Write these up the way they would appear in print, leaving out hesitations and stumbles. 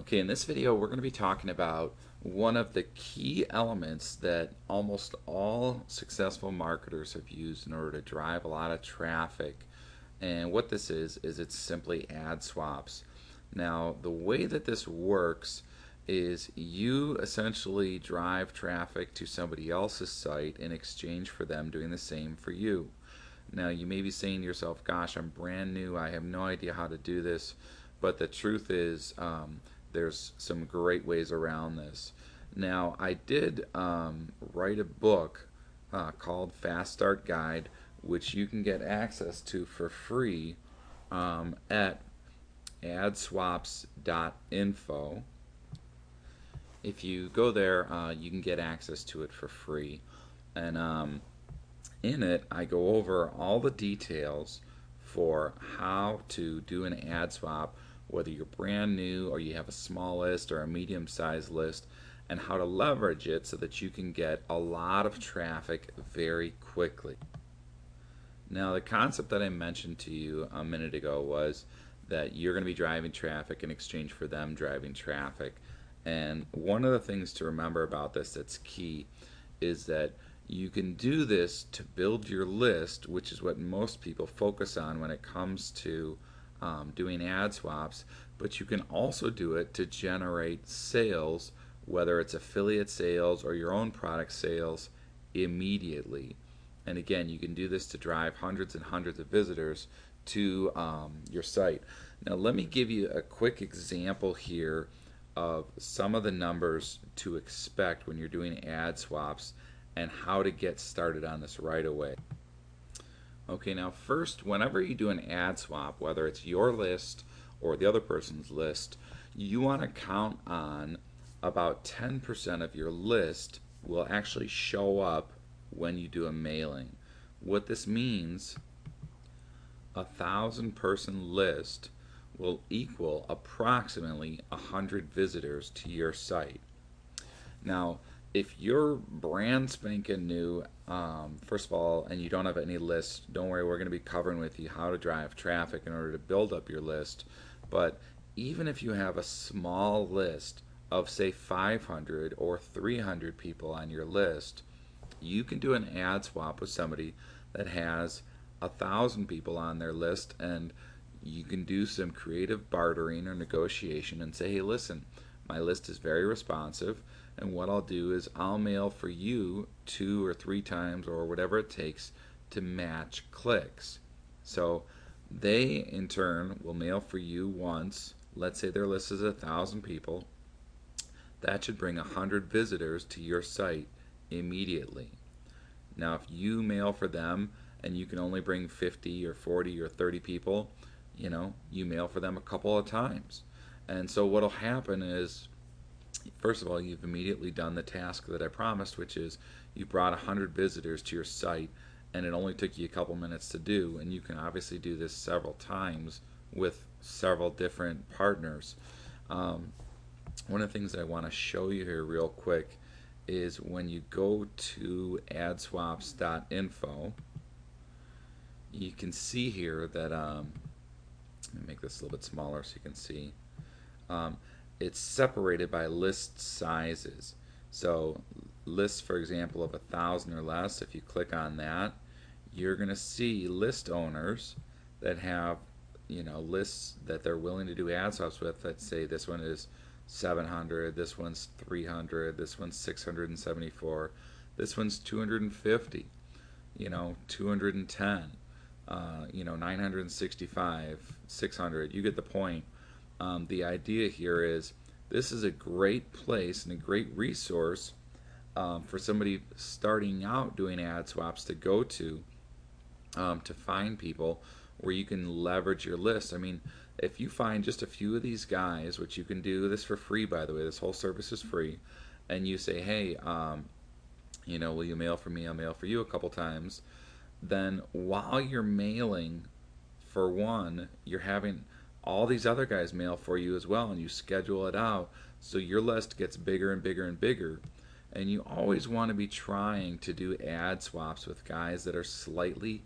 Okay, in this video we're going to be talking about one of the key elements that almost all successful marketers have used in order to drive a lot of traffic. And what this is it's simply ad swaps. Now, the way that this works is you essentially drive traffic to somebody else's site in exchange for them doing the same for you. Now, you may be saying to yourself, gosh, I'm brand new, I have no idea how to do this. But the truth is, there's some great ways around this. Now, I did write a book called Fast Start Guide, which you can get access to for free at adswaps.info. If you go there, you can get access to it for free. And in it, I go over all the details for how to do an ad swap, whether you're brand new or you have a small list or a medium-sized list, and how to leverage it so that you can get a lot of traffic very quickly. Now, the concept that I mentioned to you a minute ago was that you're going to be driving traffic in exchange for them driving traffic. And one of the things to remember about this that's key is that you can do this to build your list, which is what most people focus on when it comes to doing ad swaps, but you can also do it to generate sales, whether it's affiliate sales or your own product sales, immediately. And again, you can do this to drive hundreds and hundreds of visitors to your site. Now, let me give you a quick example here of some of the numbers to expect when you're doing ad swaps and how to get started on this right away. Okay, now first, whenever you do an ad swap, whether it's your list or the other person's list, you want to count on about 10% of your list will actually show up when you do a mailing. What this means, 1,000-person list will equal approximately 100 visitors to your site. Now, if you're brand spanking new, first of all, and you don't have any lists, don't worry, we're going to be covering with you how to drive traffic in order to build up your list. But even if you have a small list of, say, 500 or 300 people on your list, you can do an ad swap with somebody that has 1,000 people on their list, and you can do some creative bartering or negotiation and say, hey, listen, my list is very responsive, and what I'll do is I'll mail for you 2 or 3 times or whatever it takes to match clicks. So they in turn will mail for you once. Let's say their list is 1,000 people. That should bring 100 visitors to your site immediately. Now, if you mail for them and you can only bring 50 or 40 or 30 people, you mail for them a couple of times. And so what'll happen is, first of all, you've immediately done the task that I promised, which is you brought 100 visitors to your site, and it only took you a couple minutes to do. And you can obviously do this several times with several different partners. One of the things that I want to show you here real quick is when you go to adswaps.info, you can see here that, let me make this a little bit smaller so you can see. It's separated by list sizes. So lists, for example, of 1,000 or less, if you click on that, you're going to see list owners that have, lists that they're willing to do ad swaps with. Let's say this one is 700, this one's 300, this one's 674, this one's 250, 210, 965, 600. You get the point. The idea here is this is a great place and a great resource for somebody starting out doing ad swaps to go to find people where you can leverage your list. I mean, if you find just a few of these guys, which you can do this for free, by the way, this whole service is free, and you say, hey, will you mail for me? I'll mail for you a couple times. Then while you're mailing for one, you're having all these other guys mail for you as well, and you schedule it out so your list gets bigger and bigger and bigger. And you always want to be trying to do ad swaps with guys that are slightly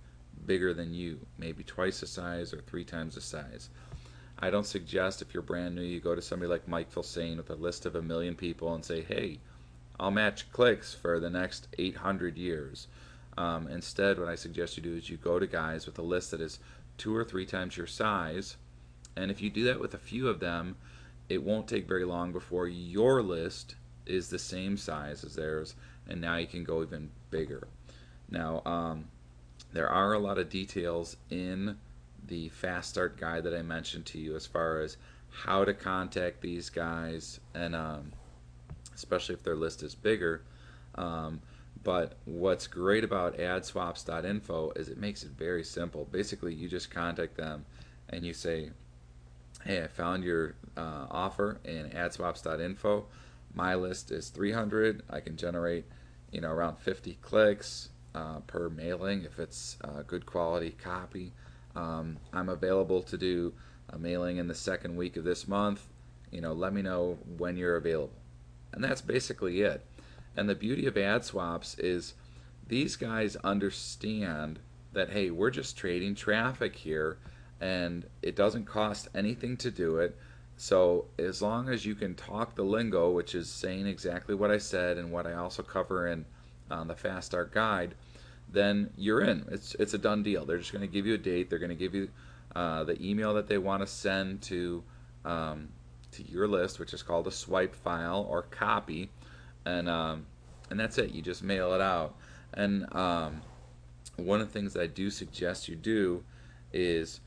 bigger than you, maybe twice the size or 3 times the size. I don't suggest if you're brand new, you go to somebody like Mike Filsain with a list of 1 million people and say, hey, I'll match clicks for the next 800 years. Instead, what I suggest you do is you go to guys with a list that is 2 or 3 times your size, and if you do that with a few of them, it won't take very long before your list is the same size as theirs, and now you can go even bigger. Now, there are a lot of details in the Fast Start guide that I mentioned to you as far as how to contact these guys, and especially if their list is bigger. But what's great about adswaps.info is it makes it very simple. Basically, you just contact them and you say, hey, I found your offer in adswaps.info. My list is 300. I can generate, around 50 clicks per mailing if it's good quality copy. I'm available to do a mailing in the second week of this month. Let me know when you're available. And that's basically it. And the beauty of AdSwaps is these guys understand that, hey, we're just trading traffic here and it doesn't cost anything to do it. So as long as you can talk the lingo, which is saying exactly what I said and what I also cover in the Fast Start guide, then you're in. It's a done deal. They're just going to give you a date. They're going to give you the email that they want to send to your list, which is called a swipe file or copy, and that's it. You just mail it out. And one of the things that I do suggest you do is,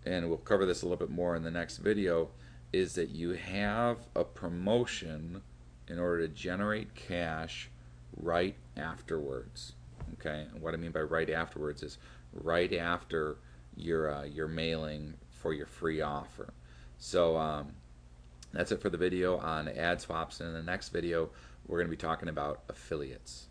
and we'll cover this a little bit more in the next video, is that you have a promotion in order to generate cash right afterwards. Okay, and what I mean by right afterwards is right after your mailing for your free offer. So that's it for the video on AdSwaps. And in the next video, we're going to be talking about affiliates.